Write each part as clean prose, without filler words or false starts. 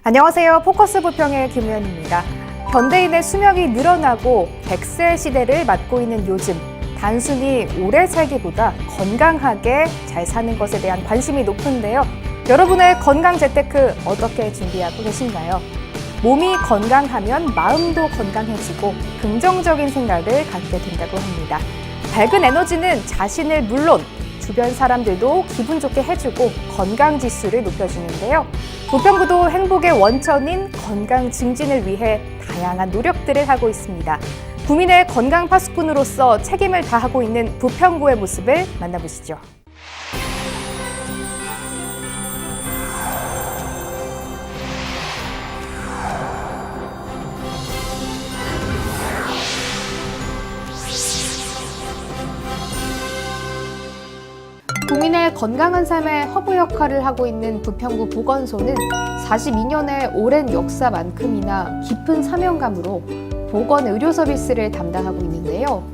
안녕하세요. 포커스 부평의 김우현입니다. 현대인의 수명이 늘어나고 100세 시대를 맞고 있는 요즘, 단순히 오래 살기보다 건강하게 잘 사는 것에 대한 관심이 높은데요. 여러분의 건강 재테크 어떻게 준비하고 계신가요? 몸이 건강하면 마음도 건강해지고 긍정적인 생각을 갖게 된다고 합니다. 밝은 에너지는 자신을 물론 주변 사람들도 기분 좋게 해주고 건강 지수를 높여주는데요. 부평구도 행복의 원천인 건강 증진을 위해 다양한 노력들을 하고 있습니다. 구민의 건강 파수꾼으로서 책임을 다하고 있는 부평구의 모습을 만나보시죠. 구민의 건강한 삶의 허브 역할을 하고 있는 부평구 보건소는 42년의 오랜 역사만큼이나 깊은 사명감으로 보건 의료 서비스를 담당하고 있는데요.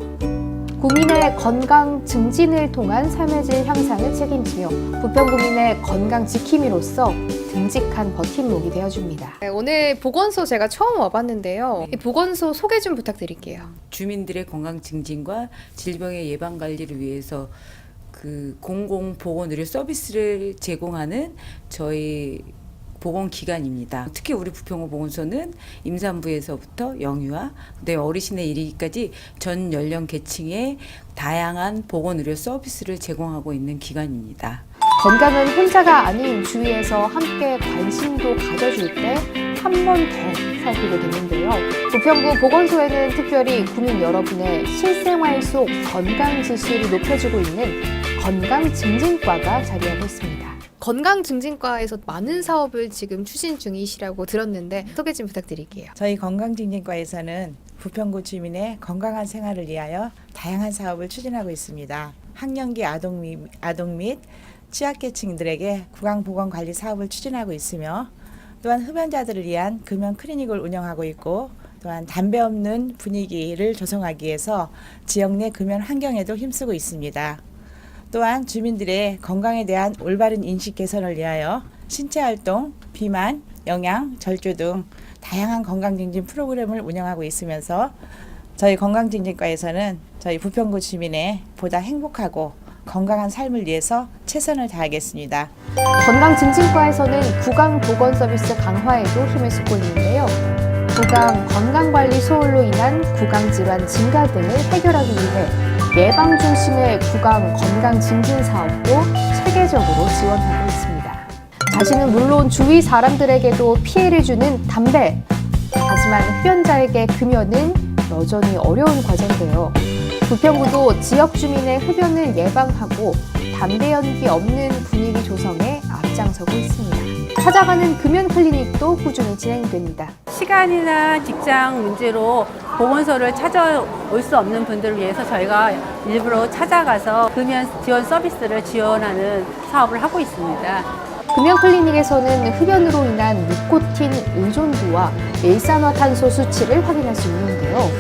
구민의 건강 증진을 통한 삶의 질 향상을 책임지며 부평구민의 건강 지킴이로서 듬직한 버팀목이 되어줍니다. 오늘 보건소 제가 처음 와봤는데요. 이 보건소 소개 좀 부탁드릴게요. 주민들의 건강 증진과 질병의 예방 관리를 위해서 공공보건의료 서비스를 제공하는 저희 보건기관입니다. 특히 우리 부평구 보건소는 임산부에서부터 영유아, 그다음에 어르신에 이르기까지 전 연령 계층의 다양한 보건의료 서비스를 제공하고 있는 기관입니다. 건강은 혼자가 아닌 주위에서 함께 관심도 가져줄 때 한 번 더 살피게 되는데요. 부평구 보건소에는 특별히 구민 여러분의 실생활 속 건강 지수를 높여주고 있는 건강증진과가 자리하고 있습니다. 건강증진과에서 많은 사업을 지금 추진 중이시라고 들었는데 소개 좀 부탁드릴게요. 저희 건강증진과에서는 부평구 주민의 건강한 생활을 위하여 다양한 사업을 추진하고 있습니다. 학령기 아동 및 취약계층들에게 구강보건관리 사업을 추진하고 있으며 또한 흡연자들을 위한 금연 클리닉을 운영하고 있고 또한 담배 없는 분위기를 조성하기 위해서 지역 내 금연 환경에도 힘쓰고 있습니다. 또한 주민들의 건강에 대한 올바른 인식 개선을 위하여 신체활동, 비만, 영양, 절주 등 다양한 건강증진 프로그램을 운영하고 있으면서 저희 건강증진과에서는 저희 부평구 주민의 보다 행복하고 건강한 삶을 위해서 최선을 다하겠습니다. 건강증진과에서는 구강보건 서비스 강화에도 힘을 쏟고 있는데요. 구강 건강관리 소홀로 인한 구강질환 증가 등을 해결하기 위해 예방 중심의 구강 건강 증진 사업도 체계적으로 지원하고 있습니다. 자신은 물론 주위 사람들에게도 피해를 주는 담배. 하지만 흡연자에게 금연은 여전히 어려운 과제인데요. 부평구도 지역 주민의 흡연을 예방하고 담배 연기 없는 분위기 조성에 앞장서고 있습니다. 찾아가는 금연 클리닉도 꾸준히 진행됩니다. 시간이나 직장 문제로 보건소를 찾아올 수 없는 분들을 위해서 저희가 일부러 찾아가서 금연 지원 서비스를 지원하는 사업을 하고 있습니다. 금연 클리닉에서는 흡연으로 인한 니코틴 의존도와 일산화탄소 수치를 확인할 수 있는데요.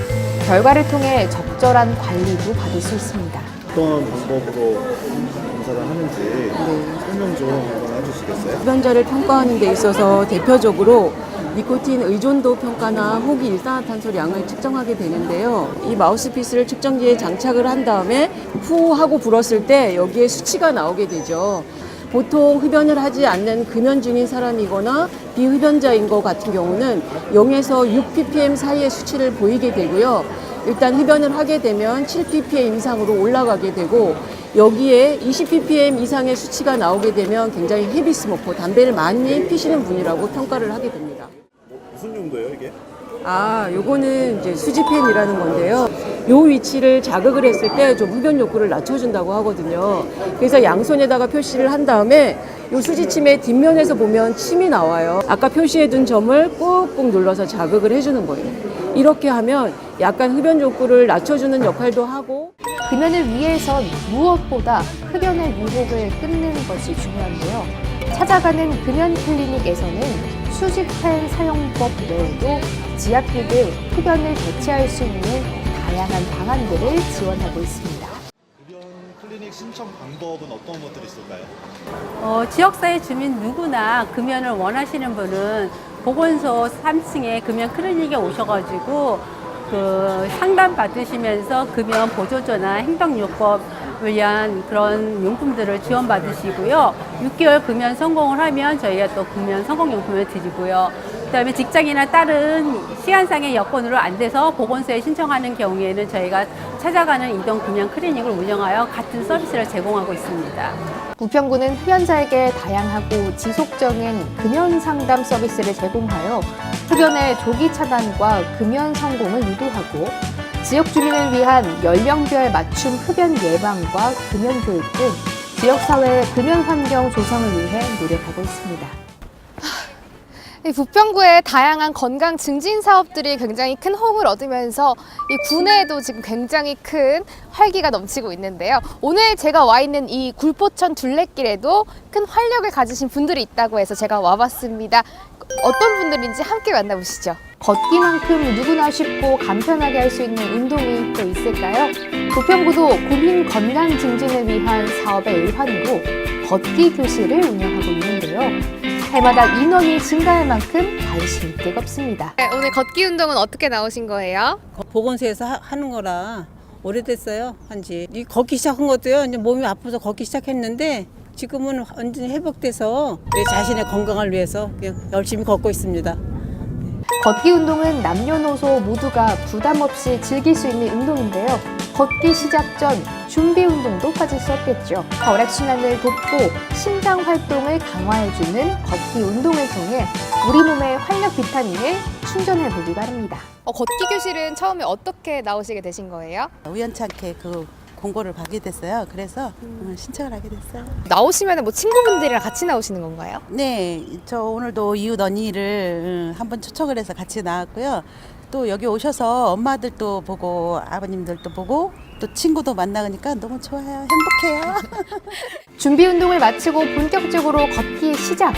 결과를 통해 적절한 관리도 받을 수 있습니다. 어떤 방법으로 검사를 하는지 설명 좀 한번 해주시겠어요? 흡연자를 평가하는 데 있어서 대표적으로 니코틴 의존도 평가나 호기 일산화탄소량을 측정하게 되는데요. 이 마우스피스를 측정기에 장착을 한 다음에 후 하고 불었을 때 여기에 수치가 나오게 되죠. 보통 흡연을 하지 않는 금연 중인 사람이거나 비흡연자인 것 같은 경우는 0에서 6ppm 사이의 수치를 보이게 되고요. 일단 흡연을 하게 되면 7ppm 이상으로 올라가게 되고 여기에 20ppm 이상의 수치가 나오게 되면 굉장히 헤비 스모커, 담배를 많이 피시는 분이라고 평가를 하게 됩니다. 무슨 용도예요 이게? 요거는 이제 수지펜이라는 건데요. 요 위치를 자극을 했을 때 좀 흡연 욕구를 낮춰준다고 하거든요. 그래서 양손에다가 표시를 한 다음에 요 수지침의 뒷면에서 보면 침이 나와요. 아까 표시해둔 점을 꾹꾹 눌러서 자극을 해주는 거예요. 이렇게 하면 약간 흡연 욕구를 낮춰주는 역할도 하고 금연을 위해선 무엇보다 흡연의 유혹을 끊는 것이 중요한데요. 찾아가는 금연 클리닉에서는 수지펜 사용법 외에도 지압기 등 흡연을 대체할 수 있는 다양한 방안들을 지원하고 있습니다. 흡연 클리닉 신청 방법은 어떤 것들이 있을까요? 지역사회 주민 누구나 금연을 원하시는 분은 보건소 3층에 금연 클리닉에 오셔가지고 그 상담 받으시면서 금연 보조제나 행동요법을 위한 그런 용품들을 지원받으시고요. 6개월 금연 성공을 하면 저희가 또 금연 성공용품을 드리고요. 그다음에 직장이나 다른 시간상의 여건으로 안 돼서 보건소에 신청하는 경우에는 저희가 찾아가는 이동 금연 클리닉을 운영하여 같은 서비스를 제공하고 있습니다. 부평구는 흡연자에게 다양하고 지속적인 금연 상담 서비스를 제공하여 흡연의 조기 차단과 금연 성공을 유도하고 지역 주민을 위한 연령별 맞춤 흡연 예방과 금연 교육 등 지역사회의 금연 환경 조성을 위해 노력하고 있습니다. 이 부평구의 다양한 건강 증진 사업들이 굉장히 큰 호응을 얻으면서 이 구내에도 지금 굉장히 큰 활기가 넘치고 있는데요. 오늘 제가 와 있는 이 굴포천 둘레길에도 큰 활력을 가지신 분들이 있다고 해서 제가 와봤습니다. 어떤 분들인지 함께 만나보시죠. 걷기만큼 누구나 쉽고 간편하게 할 수 있는 운동이 또 있을까요? 부평구도 국민 건강 증진을 위한 사업의 일환으로 걷기 교실을 운영하고 있는데요. 해마다 인원이 증가할 만큼 관심이 뜨겁습니다. 네, 오늘 걷기 운동은 어떻게 나오신 거예요? 보건소에서 하는 거라 오래됐어요. 한지 이 걷기 시작한 것도요. 이제 몸이 아파서 걷기 시작했는데 지금은 완전히 회복돼서 내 자신의 건강을 위해서 그냥 열심히 걷고 있습니다. 걷기 운동은 남녀노소 모두가 부담 없이 즐길 수 있는 운동인데요. 걷기 시작 전 준비 운동도 빠질 수 없겠죠. 혈액순환을 돕고 심장 활동을 강화해주는 걷기 운동을 통해 우리 몸의 활력 비타민을 충전해보기 바랍니다. 걷기 교실은 처음에 어떻게 나오시게 되신 거예요? 우연찮게 그 공고를 받게 됐어요. 그래서 신청을 하게 됐어요. 나오시면 뭐 친구분들이랑 같이 나오시는 건가요? 네, 저 오늘도 이웃 언니를 한번 초청을 해서 같이 나왔고요. 또 여기 오셔서 엄마들도 보고 아버님들도 보고 또 친구도 만나니까 너무 좋아요. 행복해요. 준비 운동을 마치고 본격적으로 걷기 시작!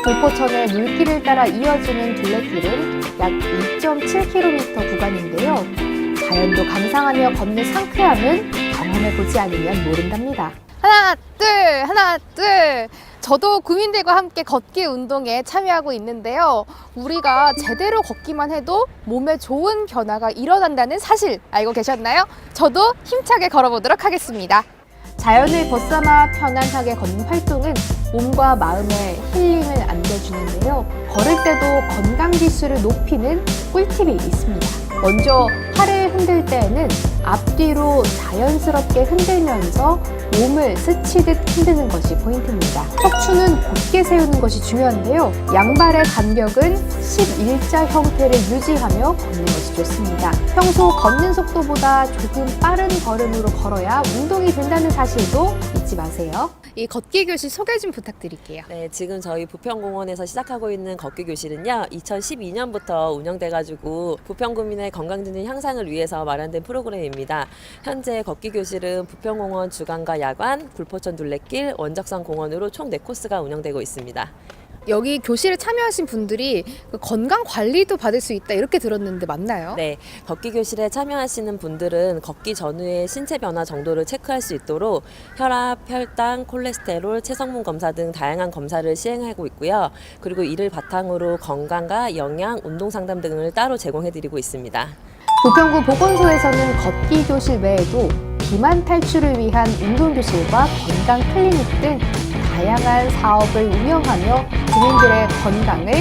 굴포천의 물길을 따라 이어지는 둘레길은 약 2.7km 구간인데요. 자연도 감상하며 걷는 상쾌함은 경험해보지 않으면 모른답니다. 하나, 둘! 저도 구민들과 함께 걷기 운동에 참여하고 있는데요. 우리가 제대로 걷기만 해도 몸에 좋은 변화가 일어난다는 사실 알고 계셨나요? 저도 힘차게 걸어보도록 하겠습니다. 자연을 벗삼아 편안하게 걷는 활동은 몸과 마음의 힐링을 안겨주는데요. 걸을 때도 건강 지수를 높이는 꿀팁이 있습니다. 먼저 팔을 흔들 때에는 앞뒤로 자연스럽게 흔들면서 몸을 스치듯 흔드는 것이 포인트입니다. 척추는 곧게 세우는 것이 중요한데요. 양발의 간격은 11자 형태를 유지하며 걷는 것이 좋습니다. 평소 걷는 속도보다 조금 빠른 걸음으로 걸어야 운동이 된다는 사실도 잊지 마세요. 이 걷기 교실 소개 좀 부탁드릴게요. 네, 지금 저희 부평공원에서 시작하고 있는 걷기 교실은요, 2012년부터 운영돼가지고 부평구민의 건강증진 향상을 위해서 마련된 프로그램입니다. 현재 걷기 교실은 부평공원 주간과 야간, 굴포천 둘레길, 원적성 공원으로 총 4코스가 운영되고 있습니다. 여기 교실에 참여하신 분들이 건강 관리도 받을 수 있다 이렇게 들었는데 맞나요? 네, 걷기 교실에 참여하시는 분들은 걷기 전후의 신체 변화 정도를 체크할 수 있도록 혈압, 혈당, 콜레스테롤, 체성분 검사 등 다양한 검사를 시행하고 있고요. 그리고 이를 바탕으로 건강과 영양, 운동 상담 등을 따로 제공해드리고 있습니다. 부평구 보건소에서는 걷기 교실 외에도 비만 탈출을 위한 운동 교실과 건강 클리닉 등 다양한 사업을 운영하며 국민들의 건강을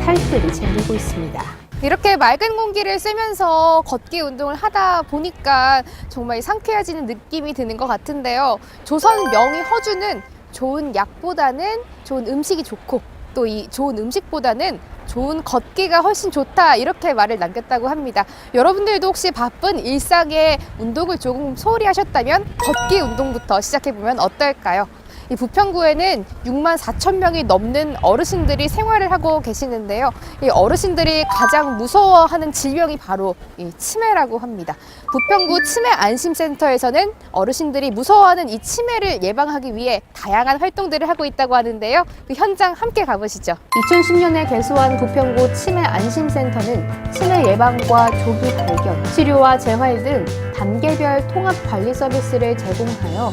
살뜰히 챙기고 있습니다. 이렇게 맑은 공기를 쐬면서 걷기 운동을 하다 보니까 정말 상쾌해지는 느낌이 드는 것 같은데요. 조선 명의 허주는 좋은 약보다는 좋은 음식이 좋고 또 이 좋은 음식보다는 좋은 걷기가 훨씬 좋다 이렇게 말을 남겼다고 합니다. 여러분들도 혹시 바쁜 일상에 운동을 조금 소홀히 하셨다면 걷기 운동부터 시작해보면 어떨까요? 이 부평구에는 6만 4천 명이 넘는 어르신들이 생활을 하고 계시는데요. 이 어르신들이 가장 무서워하는 질병이 바로 이 치매라고 합니다. 부평구 치매 안심센터에서는 어르신들이 무서워하는 이 치매를 예방하기 위해 다양한 활동들을 하고 있다고 하는데요. 그 현장 함께 가보시죠. 2010년에 개소한 부평구 치매 안심센터는 치매 예방과 조기 발견, 치료와 재활 등 단계별 통합 관리 서비스를 제공하여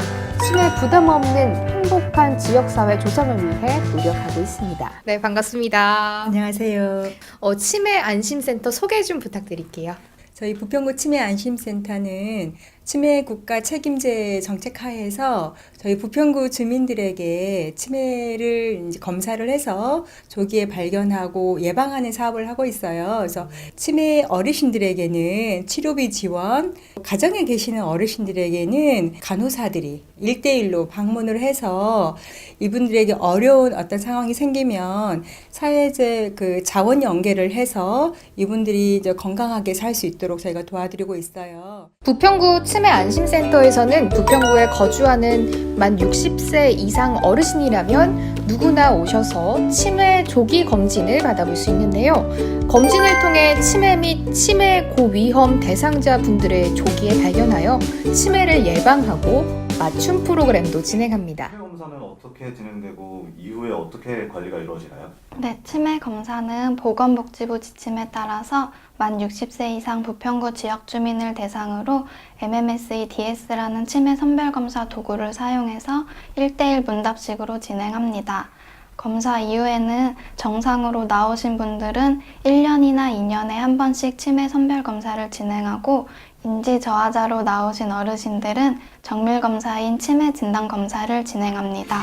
어르신의 부담 없는 행복한 지역사회 조성을 위해 노력하고 있습니다. 네, 반갑습니다. 안녕하세요. 치매 안심센터 소개 좀 부탁드릴게요. 저희 부평구 치매 안심센터는 치매 국가 책임제 정책 하에서 저희 부평구 주민들에게 치매를 이제 검사를 해서 조기에 발견하고 예방하는 사업을 하고 있어요. 그래서 치매 어르신들에게는 치료비 지원, 가정에 계시는 어르신들에게는 간호사들이 1대1로 방문을 해서 이분들에게 어려운 어떤 상황이 생기면 사회적 그 자원 연계를 해서 이분들이 이제 건강하게 살 수 있도록 저희가 도와드리고 있어요. 부평구 치매 안심센터에서는 부평구에 거주하는 만 60세 이상 어르신이라면 누구나 오셔서 치매 조기 검진을 받아볼 수 있는데요. 검진을 통해 치매 및 치매 고위험 대상자 분들을 조기에 발견하여 치매를 예방하고 맞춤 프로그램도 진행합니다. 치매 검사는 어떻게 진행되고 이후에 어떻게 관리가 이루어지나요? 네, 치매 검사는 보건복지부 지침에 따라서 만 60세 이상 부평구 지역 주민을 대상으로 MMSE DS라는 치매 선별검사 도구를 사용해서 1대1 문답식으로 진행합니다. 검사 이후에는 정상으로 나오신 분들은 1년이나 2년에 한 번씩 치매 선별검사를 진행하고 인지 저하자로 나오신 어르신들은 정밀검사인 치매 진단검사를 진행합니다.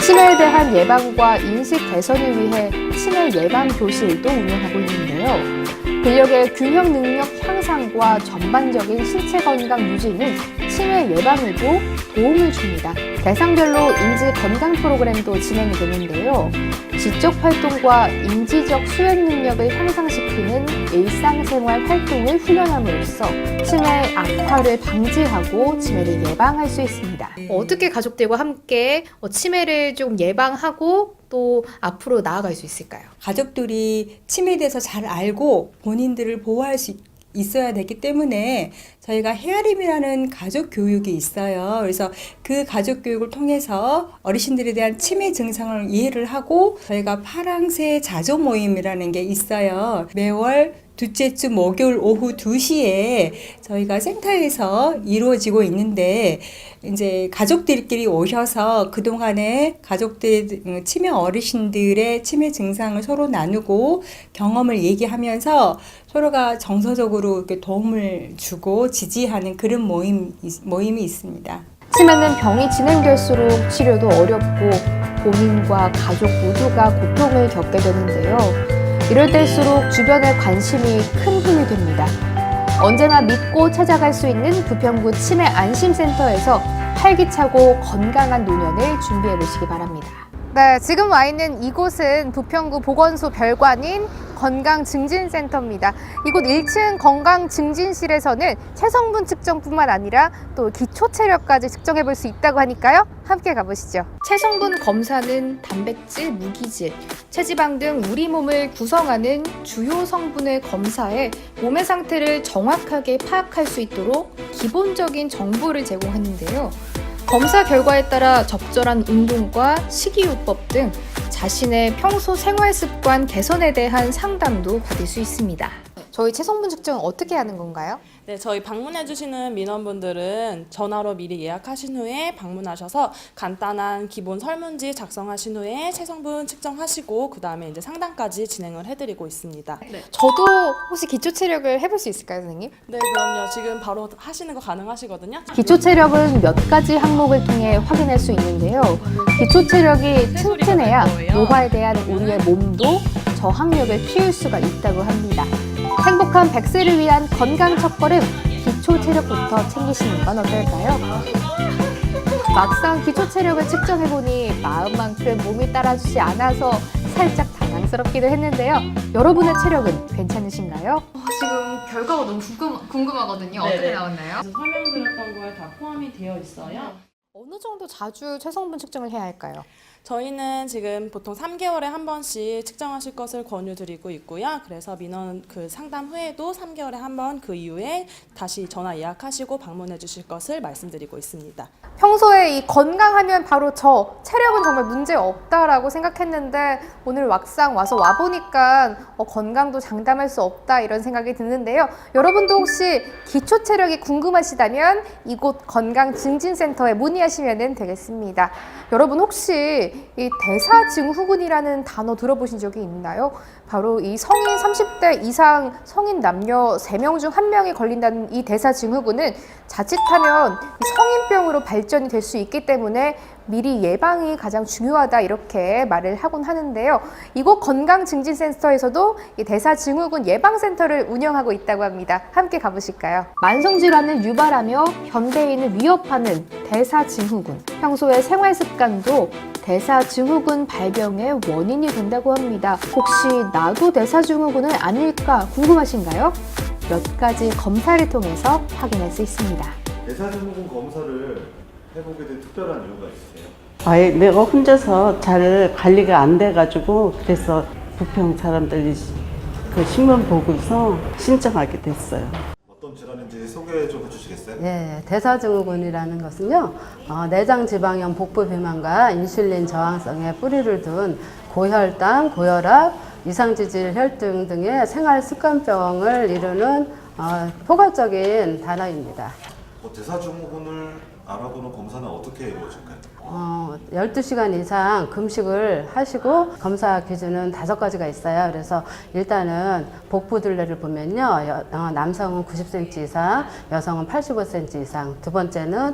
치매에 대한 예방과 인식 개선을 위해 치매 예방 교실도 운영하고 있는데요. 근력의 균형 능력 향상과 전반적인 신체 건강 유지는 치매 예방에도 도움을 줍니다. 대상별로 인지 건강 프로그램도 진행이 되는데요. 지적 활동과 인지적 수행 능력을 향상시키는 일상생활 활동을 훈련함으로써 치매 악화를 방지하고 치매를 예방할 수 있습니다. 어떻게 가족들과 함께 치매를 좀 예방하고 또 앞으로 나아갈 수 있을까요? 가족들이 치매에 대해서 잘 알고 본인들을 보호할 수 있어야 되기 때문에 저희가 헤아림이라는 가족 교육이 있어요. 그래서 그 가족 교육을 통해서 어르신들에 대한 치매 증상을 이해를 하고 저희가 파랑새 자조 모임이라는 게 있어요. 매월 둘째 주 목요일 오후 2시에 저희가 센터에서 이루어지고 있는데 이제 가족들끼리 오셔서 그동안에 가족들 치매 어르신들의 치매 증상을 서로 나누고 경험을 얘기하면서 서로가 정서적으로 이렇게 도움을 주고 지지하는 그런 모임이 있습니다. 치매는 병이 진행될수록 치료도 어렵고 본인과 가족 모두가 고통을 겪게 되는데요. 이럴 때일수록 주변의 관심이 큰 힘이 됩니다. 언제나 믿고 찾아갈 수 있는 부평구 치매 안심센터에서 활기차고 건강한 노년을 준비해 보시기 바랍니다. 네, 지금 와 있는 이곳은 부평구 보건소 별관인 건강증진센터입니다. 이곳 1층 건강증진실에서는 체성분 측정뿐만 아니라 또 기초체력까지 측정해 볼 수 있다고 하니까요. 함께 가보시죠. 체성분 검사는 단백질, 무기질, 체지방 등 우리 몸을 구성하는 주요 성분을 검사해 몸의 상태를 정확하게 파악할 수 있도록 기본적인 정보를 제공하는데요. 검사 결과에 따라 적절한 운동과 식이요법 등 자신의 평소 생활 습관 개선에 대한 상담도 받을 수 있습니다. 저희 체성분 측정은 어떻게 하는 건가요? 네, 저희 방문해주시는 민원분들은 전화로 미리 예약하신 후에 방문하셔서 간단한 기본 설문지 작성하신 후에 체성분 측정하시고 그 다음에 이제 상담까지 진행을 해드리고 있습니다. 네. 저도 혹시 기초 체력을 해볼 수 있을까요, 선생님? 네, 그럼요. 지금 바로 하시는 거 가능하시거든요. 기초 체력은 몇 가지 항목을 통해 확인할 수 있는데요. 기초 체력이 튼튼해야 노화에 대한 우리의 몸도 저항력을 키울 수가 있다고 합니다. 행복한 100세를 위한 건강 첫걸음, 기초 체력부터 챙기시는 건 어떨까요? 막상 기초 체력을 측정해보니 마음만큼 몸이 따라주지 않아서 살짝 당황스럽기도 했는데요. 여러분의 체력은 괜찮으신가요? 지금 결과가 너무 궁금하거든요. 네네. 어떻게 나왔나요? 설명드렸던 거에 다 포함이 되어 있어요. 어느 정도 자주 체성분 측정을 해야 할까요? 저희는 지금 보통 3개월에 한 번씩 측정하실 것을 권유드리고 있고요. 그래서 민원 그 상담 후에도 3개월에 한 번 그 이후에 다시 전화 예약하시고 방문해 주실 것을 말씀드리고 있습니다. 평소에 이 건강하면 바로 저 체력은 정말 문제 없다라고 생각했는데 오늘 막상 와보니까 건강도 장담할 수 없다 이런 생각이 드는데요. 여러분도 혹시 기초 체력이 궁금하시다면 이곳 건강증진센터에 문의하시면 확인하시면 되겠습니다. 여러분 혹시 이 대사증후군이라는 단어 들어보신 적이 있나요? 바로 이 성인 30대 이상 성인 남녀 3명 중 1명이 걸린다는 이 대사증후군은 자칫하면 성인병으로 발전이 될 수 있기 때문에 미리 예방이 가장 중요하다 이렇게 말을 하곤 하는데요. 이곳 건강증진센터에서도 이 대사증후군 예방센터를 운영하고 있다고 합니다. 함께 가보실까요? 만성질환을 유발하며 현대인을 위협하는 대사증후군. 평소의 생활습관도 대사증후군 발병의 원인이 된다고 합니다. 혹시 나도 대사증후군은 아닐까 궁금하신가요? 몇 가지 검사를 통해서 확인할 수 있습니다. 대사증후군 검사를 해보게 된 특별한 이유가 있으세요? 아예 내가 혼자서 잘 관리가 안 돼가지고 그래서 부평 사람들이 그 신문 보고서 신청하게 됐어요. 어떤 질환인지 소개 좀 해주시겠어요? 네, 대사증후군이라는 것은요, 내장 지방염, 복부 비만과 인슐린 저항성에 뿌리를 둔 고혈당, 고혈압, 이상지질 혈증 등의 생활 습관병을 이루는 포괄적인 단어입니다. 대사증후군을 알아보는 검사는 어떻게 이루어질까요? 12시간 이상 금식을 하시고 검사 기준은 5가지가 있어요. 그래서 일단은 복부 둘레를 보면요. 남성은 90cm 이상, 여성은 85cm 이상. 두 번째는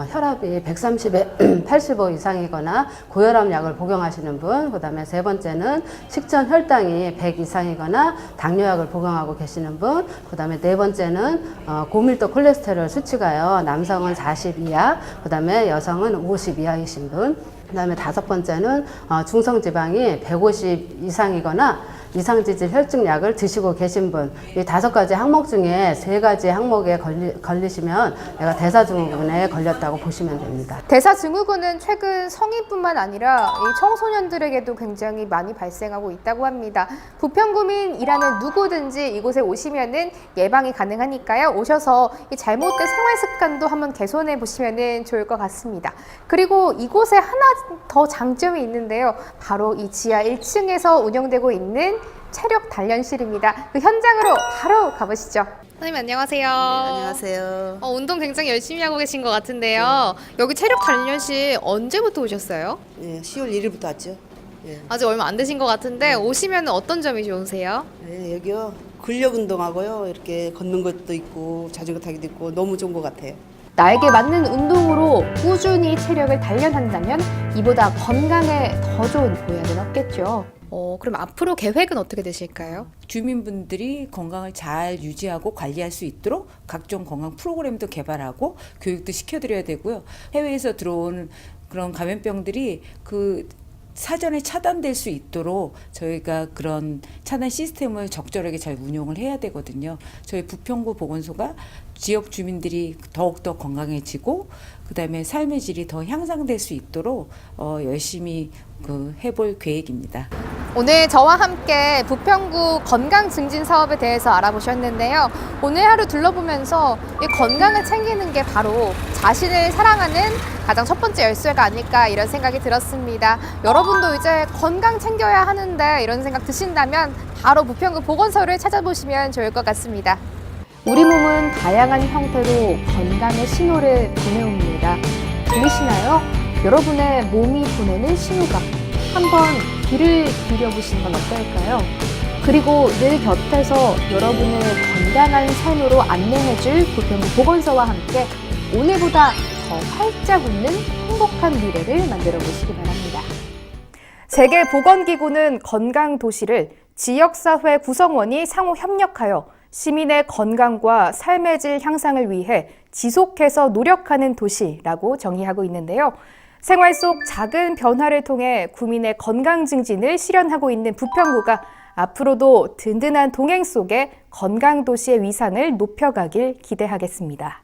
혈압이 130에 85 이상이거나 고혈압 약을 복용하시는 분. 그 다음에 세 번째는 식전 혈당이 100 이상이거나 당뇨약을 복용하고 계시는 분. 그 다음에 네 번째는 고밀도 콜레스테롤 수치가요. 남성은 40 이하, 그 다음에 여성은 50 이하이신 분. 그 다음에 다섯 번째는 중성지방이 150 이상이거나 이상지질 혈증 약을 드시고 계신 분. 이 5가지 항목 중에 3가지 항목에 걸리시면 내가 대사증후군에 걸렸다고 보시면 됩니다. 대사증후군은 최근 성인뿐만 아니라 이 청소년들에게도 굉장히 많이 발생하고 있다고 합니다. 부평구민이라는 누구든지 이곳에 오시면은 예방이 가능하니까요. 오셔서 이 잘못된 생활 습관도 한번 개선해 보시면은 좋을 것 같습니다. 그리고 이곳에 하나 더 장점이 있는데요. 바로 이 지하 1층에서 운영되고 있는 체력 단련실입니다. 그 현장으로 바로 가보시죠. 선생님 안녕하세요. 안녕하세요. 운동 굉장히 열심히 하고 계신 것 같은데요. 여기 체력 단련실 언제부터 오셨어요? 네, 10월 1일부터 왔죠. 네. 아직 얼마 안 되신 것 같은데 오시면 어떤 점이 좋으세요? 네, 여기요. 근력 운동하고요. 이렇게 걷는 것도 있고 자전거 타기도 있고 너무 좋은 것 같아요. 나에게 맞는 운동으로 꾸준히 체력을 단련한다면 이보다 건강에 더 좋은 보약은 없겠죠. 그럼 앞으로 계획은 어떻게 되실까요? 주민분들이 건강을 잘 유지하고 관리할 수 있도록 각종 건강 프로그램도 개발하고 교육도 시켜드려야 되고요. 해외에서 들어온 그런 감염병들이 사전에 차단될 수 있도록 저희가 그런 차단 시스템을 적절하게 잘 운용을 해야 되거든요. 저희 부평구 보건소가 지역 주민들이 더욱더 건강해지고 그다음에 삶의 질이 더 향상될 수 있도록 열심히 해볼 계획입니다. 오늘 저와 함께 부평구 건강 증진 사업에 대해서 알아보셨는데요. 오늘 하루 둘러보면서 이 건강을 챙기는 게 바로 자신을 사랑하는 가장 첫 번째 열쇠가 아닐까 이런 생각이 들었습니다. 여러분도 이제 건강 챙겨야 하는데 이런 생각 드신다면 바로 부평구 보건소를 찾아보시면 좋을 것 같습니다. 우리 몸은 다양한 형태로 건강의 신호를 보내옵니다. 들리시나요? 여러분의 몸이 보내는 신호가 한번 귀를 기울여보시는 건 어떨까요? 그리고 늘 곁에서 여러분을 건강한 삶으로 안내해줄 부평구 보건소와 함께 오늘보다 더 활짝 웃는 행복한 미래를 만들어 보시기 바랍니다. 세계보건기구는 건강도시를 지역사회 구성원이 상호 협력하여 시민의 건강과 삶의 질 향상을 위해 지속해서 노력하는 도시라고 정의하고 있는데요. 생활 속 작은 변화를 통해 구민의 건강 증진을 실현하고 있는 부평구가 앞으로도 든든한 동행 속에 건강도시의 위상을 높여가길 기대하겠습니다.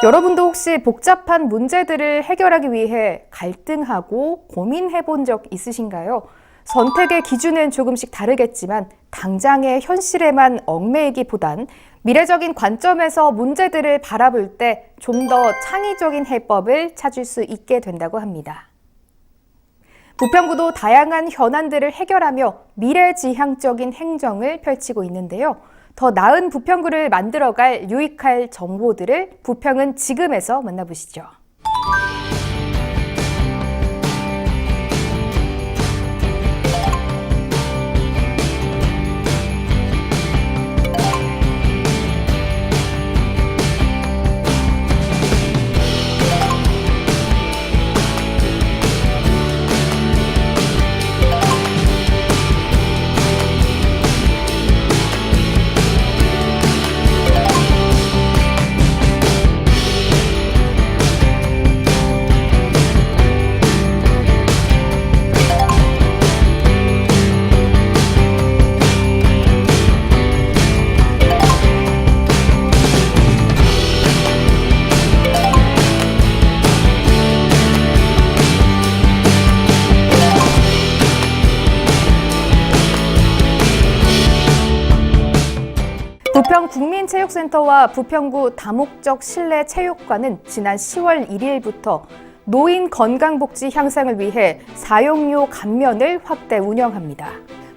여러분도 혹시 복잡한 문제들을 해결하기 위해 갈등하고 고민해 본 적 있으신가요? 선택의 기준은 조금씩 다르겠지만 당장의 현실에만 얽매이기보단 미래적인 관점에서 문제들을 바라볼 때 좀 더 창의적인 해법을 찾을 수 있게 된다고 합니다. 부평구도 다양한 현안들을 해결하며 미래지향적인 행정을 펼치고 있는데요. 더 나은 부평구를 만들어갈 유익할 정보들을 부평은 지금에서 만나보시죠. 부평국민체육센터와 부평구 다목적 실내 체육관은 지난 10월 1일부터 노인 건강복지 향상을 위해 사용료 감면을 확대 운영합니다.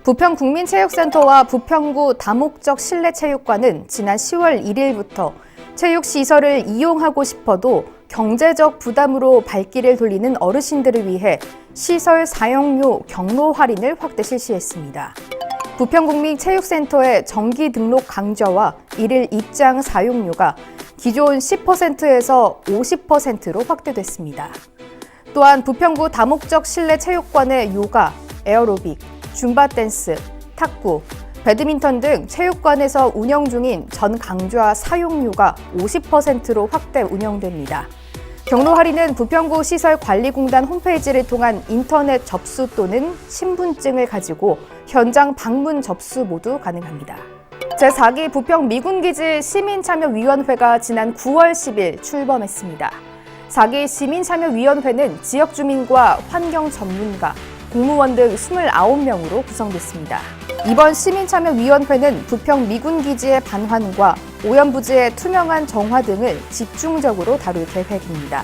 부평국민체육센터와 부평구 다목적 실내 체육관은 지난 10월 1일부터 체육시설을 이용하고 싶어도 경제적 부담으로 발길을 돌리는 어르신들을 위해 시설 사용료 경로 할인을 확대 실시했습니다. 부평국민체육센터의 정기 등록 강좌와 일일 입장 사용료가 기존 10%에서 50%로 확대됐습니다. 또한 부평구 다목적 실내 체육관의 요가, 에어로빅, 줌바 댄스, 탁구, 배드민턴 등 체육관에서 운영 중인 전 강좌 사용료가 50%로 확대 운영됩니다. 경로 할인은 부평구 시설관리공단 홈페이지를 통한 인터넷 접수 또는 신분증을 가지고 현장 방문 접수 모두 가능합니다. 제4기 부평 미군기지 시민참여위원회가 지난 9월 10일 출범했습니다. 4기 시민참여위원회는 지역 주민과 환경 전문가, 공무원 등 29명으로 구성됐습니다. 이번 시민참여위원회는 부평 미군기지의 반환과 오염부지의 투명한 정화 등을 집중적으로 다룰 계획입니다.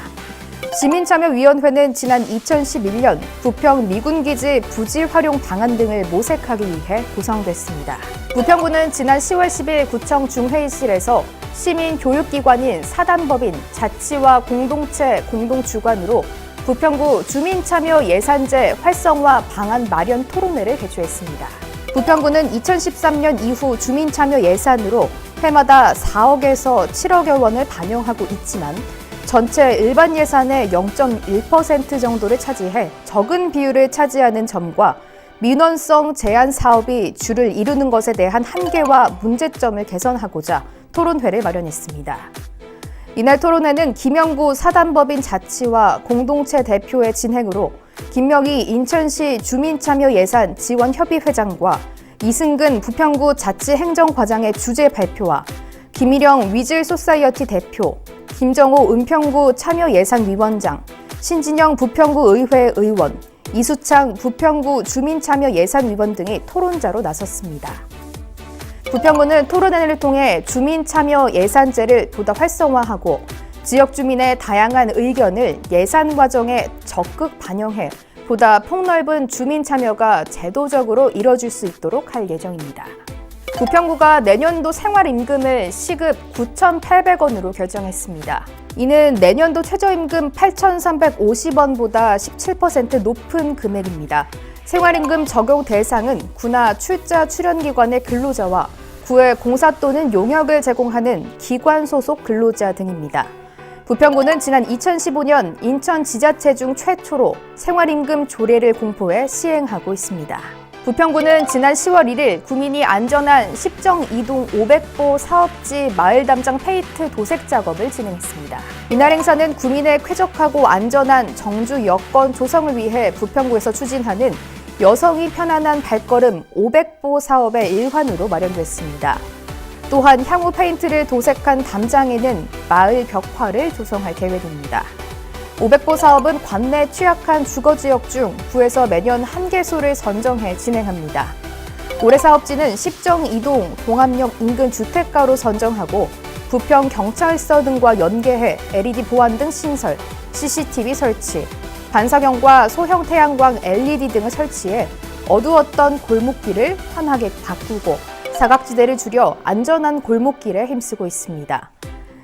시민참여위원회는 지난 2011년 부평 미군기지 부지 활용 방안 등을 모색하기 위해 구성됐습니다. 부평구는 지난 10월 10일 구청 중회의실에서 시민교육기관인 사단법인 자치와 공동체 공동주관으로 부평구 주민참여 예산제 활성화 방안 마련 토론회를 개최했습니다. 부평구는 2013년 이후 주민참여 예산으로 해마다 4억에서 7억여 원을 반영하고 있지만 전체 일반 예산의 0.1% 정도를 차지해 적은 비율을 차지하는 점과 민원성 제한 사업이 주를 이루는 것에 대한 한계와 문제점을 개선하고자 토론회를 마련했습니다. 이날 토론회는 김영구 사단법인 자치와 공동체 대표의 진행으로 김명희 인천시 주민참여예산 지원협의회장과 이승근 부평구 자치행정과장의 주재 발표와 김일영 위즐소사이어티 대표, 김정호 은평구 참여예산위원장, 신진영 부평구 의회 의원, 이수창 부평구 주민참여예산위원 등이 토론자로 나섰습니다. 부평구는 토론회를 통해 주민참여예산제를 보다 활성화하고 지역 주민의 다양한 의견을 예산 과정에 적극 반영해 보다 폭넓은 주민 참여가 제도적으로 이뤄질 수 있도록 할 예정입니다. 부평구가 내년도 생활임금을 시급 9,800원으로 결정했습니다. 이는 내년도 최저임금 8,350원보다 17% 높은 금액입니다. 생활임금 적용 대상은 구나 출자 출연기관의 근로자와 구에 공사 또는 용역을 제공하는 기관 소속 근로자 등입니다. 부평구는 지난 2015년 인천지자체 중 최초로 생활임금 조례를 공포해 시행하고 있습니다. 부평구는 지난 10월 1일 구민이 안전한 십정 이동 500보 사업지 마을 담장 페인트 도색 작업을 진행했습니다. 이날 행사는 구민의 쾌적하고 안전한 정주 여건 조성을 위해 부평구에서 추진하는 여성이 편안한 발걸음 500보 사업의 일환으로 마련됐습니다. 또한 향후 페인트를 도색한 담장에는 마을 벽화를 조성할 계획입니다. 500보 사업은 관내 취약한 주거지역 중 구에서 매년 1개소를 선정해 진행합니다. 올해 사업지는 십정 이동 동암역 인근 주택가로 선정하고 부평 경찰서 등과 연계해 LED 보안 등 신설, CCTV 설치, 반사경과 소형 태양광 LED 등을 설치해 어두웠던 골목길을 환하게 바꾸고 사각지대를 줄여 안전한 골목길에 힘쓰고 있습니다.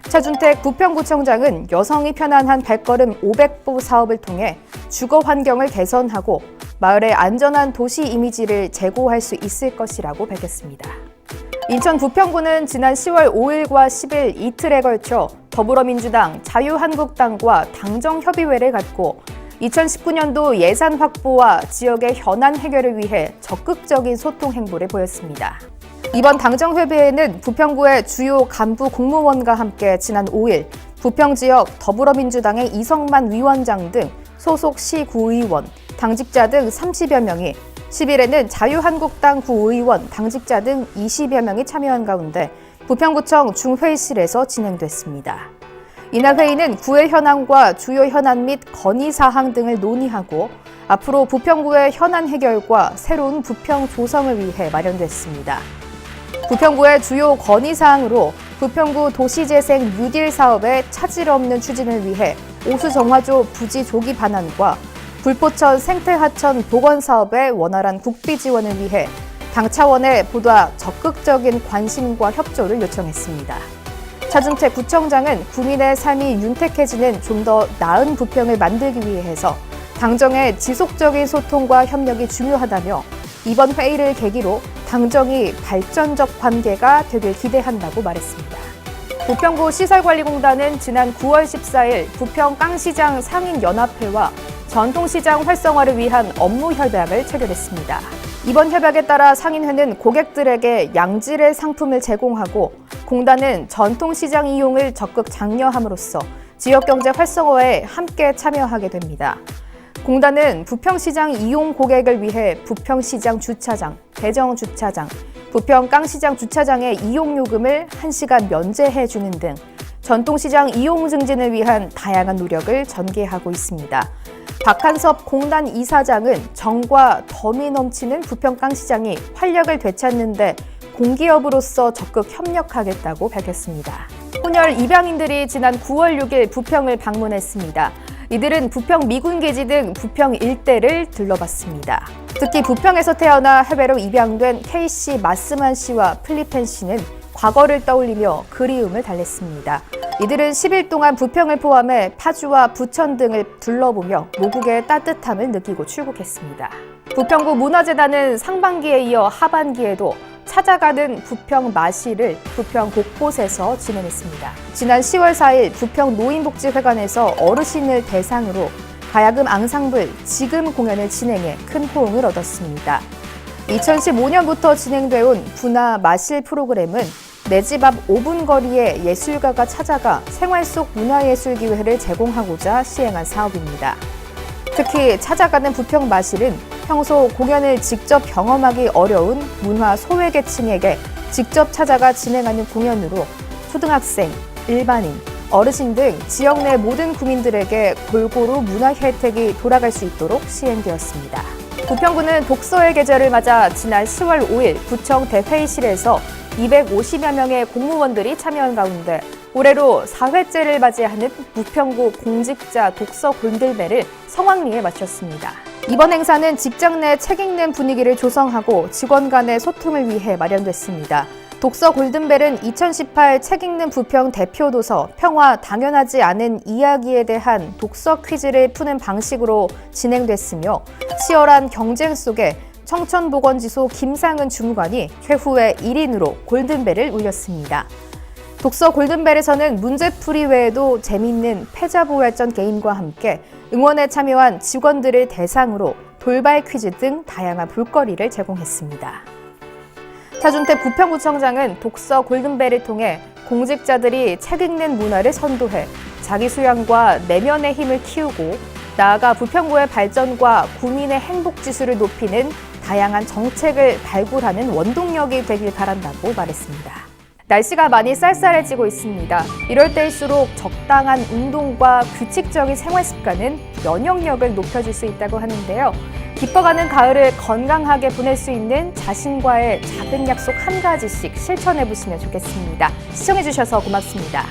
차준택 부평구청장은 여성이 편안한 발걸음 500보 사업을 통해 주거 환경을 개선하고 마을의 안전한 도시 이미지를 제고할 수 있을 것이라고 밝혔습니다. 인천 부평구는 지난 10월 5일과 10일 이틀에 걸쳐 더불어민주당, 자유한국당과 당정협의회를 갖고 2019년도 예산 확보와 지역의 현안 해결을 위해 적극적인 소통 행보를 보였습니다. 이번 당정협의회는 부평구의 주요 간부 공무원과 함께 지난 5일 부평 지역 더불어민주당의 이성만 위원장 등 소속 시구의원, 당직자 등 30여 명이 10일에는 자유한국당 구의원, 당직자 등 20여 명이 참여한 가운데 부평구청 중회의실에서 진행됐습니다. 이날 회의는 구의 현안과 주요 현안 및 건의사항 등을 논의하고 앞으로 부평구의 현안 해결과 새로운 부평 조성을 위해 마련됐습니다. 부평구의 주요 건의사항으로 부평구 도시재생 뉴딜 사업의 차질 없는 추진을 위해 오수정화조 부지 조기 반환과 불포천 생태하천 복원 사업의 원활한 국비 지원을 위해 당 차원의 보다 적극적인 관심과 협조를 요청했습니다. 차준택 구청장은 구민의 삶이 윤택해지는 좀 더 나은 부평을 만들기 위해서 당정의 지속적인 소통과 협력이 중요하다며 이번 회의를 계기로 당정이 발전적 관계가 되길 기대한다고 말했습니다. 부평구 시설관리공단은 지난 9월 14일 부평 깡시장 상인연합회와 전통시장 활성화를 위한 업무 협약을 체결했습니다. 이번 협약에 따라 상인회는 고객들에게 양질의 상품을 제공하고 공단은 전통시장 이용을 적극 장려함으로써 지역경제 활성화에 함께 참여하게 됩니다. 공단은 부평시장 이용 고객을 위해 부평시장 주차장, 대정주차장, 부평 깡시장 주차장의 이용요금을 1시간 면제해주는 등 전통시장 이용 증진을 위한 다양한 노력을 전개하고 있습니다. 박한섭 공단 이사장은 정과 덤이 넘치는 부평 깡시장이 활력을 되찾는데 공기업으로서 적극 협력하겠다고 밝혔습니다. 혼혈 입양인들이 지난 9월 6일 부평을 방문했습니다. 이들은 부평 미군기지 등 부평 일대를 들러봤습니다. 특히 부평에서 태어나 해외로 입양된 K씨 마스만 씨와 플리펜 씨는 과거를 떠올리며 그리움을 달랬습니다. 이들은 10일 동안 부평을 포함해 파주와 부천 등을 둘러보며 모국의 따뜻함을 느끼고 출국했습니다. 부평구 문화재단은 상반기에 이어 하반기에도 찾아가는 부평 마시를 부평 곳곳에서 진행했습니다. 지난 10월 4일 부평 노인복지회관에서 어르신을 대상으로 가야금 앙상블 지금 공연을 진행해 큰 호응을 얻었습니다. 2015년부터 진행돼온 부나 마실 프로그램은 내 집 앞 5분 거리에 예술가가 찾아가 생활 속 문화예술기회를 제공하고자 시행한 사업입니다. 특히 찾아가는 부평 마실은 평소 공연을 직접 경험하기 어려운 문화 소외계층에게 직접 찾아가 진행하는 공연으로 초등학생, 일반인, 어르신 등 지역 내 모든 구민들에게 골고루 문화 혜택이 돌아갈 수 있도록 시행되었습니다. 부평구는 독서의 계절을 맞아 지난 10월 5일 구청 대회의실에서 250여 명의 공무원들이 참여한 가운데 올해로 4회째를 맞이하는 부평구 공직자 독서 골든벨을 성황리에 마쳤습니다. 이번 행사는 직장 내 책 읽는 분위기를 조성하고 직원 간의 소통을 위해 마련됐습니다. 독서 골든벨은 2018 책 읽는 부평 대표 도서 평화 당연하지 않은 이야기에 대한 독서 퀴즈를 푸는 방식으로 진행됐으며 치열한 경쟁 속에 청천보건지소 김상은 주무관이 최후의 1인으로 골든벨을 울렸습니다. 독서 골든벨에서는 문제풀이 외에도 재미있는 패자부활전 게임과 함께 응원에 참여한 직원들을 대상으로 돌발 퀴즈 등 다양한 볼거리를 제공했습니다. 차준택 부평구청장은 독서 골든벨을 통해 공직자들이 책 읽는 문화를 선도해 자기 수양과 내면의 힘을 키우고 나아가 부평구의 발전과 구민의 행복 지수를 높이는 다양한 정책을 발굴하는 원동력이 되길 바란다고 말했습니다. 날씨가 많이 쌀쌀해지고 있습니다. 이럴 때일수록 적당한 운동과 규칙적인 생활 습관은 면역력을 높여줄 수 있다고 하는데요. 깊어가는 가을을 건강하게 보낼 수 있는 자신과의 작은 약속 한 가지씩 실천해 보시면 좋겠습니다. 시청해 주셔서 고맙습니다.